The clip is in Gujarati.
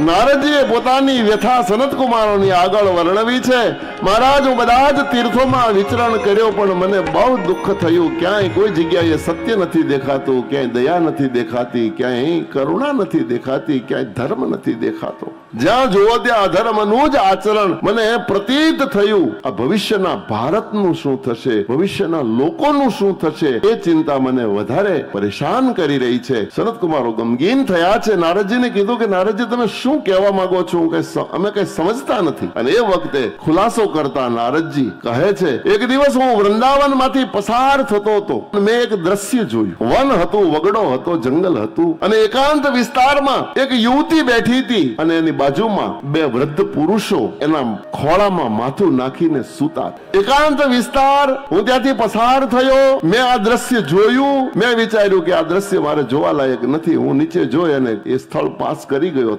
નારદજીએ પોતાની વ્યથા સનત કુમારોની આગળ વર્ણવી છે. મહારાજ, હું બધા જ તીર્થોમાં વિચરણ કર્યો, પણ મને બહુ દુઃખ થયું. ક્યાંય કોઈ જગ્યાએ સત્ય નથી દેખાતું, ક્યાંય દયા નથી દેખાતી, ક્યાંય કરુણા નથી દેખાતી, ક્યાંય ધર્મ નથી દેખાતો. જ્યાં જુઓ ત્યાં અધર્મનું જ આચરણ મને પ્રતીત થયું. આ ભવિષ્યના ભારતનું શું થશે, ભવિષ્યના લોકોનું શું થશે, એ ચિંતા મને વધારે પરેશાન કરી રહી છે. સનત કુમારો ગમગીન થયા છે. નારદજીને કીધું કે નારદજી, તમે શું કહેવા માંગો છો? અમે કઈ સમજતા નથી. અને એ વખતે ખુલાસો કરતા નારદજી કહે છે, એક દિવસ હું વૃંદાવન માંથી પસાર થતો હતો. મેં એક દ્રશ્ય જોયું. વન હતું, વગડો હતો, જંગલ હતું, અને એકાંત વિસ્તારમાં એક યુવતી બેઠી હતી, અને એની બાજુમાં બે વૃદ્ધ પુરુષો એના ખોળામાં માથું નાખીને સૂતા. એકાંત વિસ્તાર, હું ત્યાંથી પસાર થયો. મેં આ દ્રશ્ય જોયું. મેં વિચાર્યું કે આ દ્રશ્ય મારે જોવા લાયક નથી. હું નીચે જોઈ અને એ સ્થળ પાસ કરી ગયો.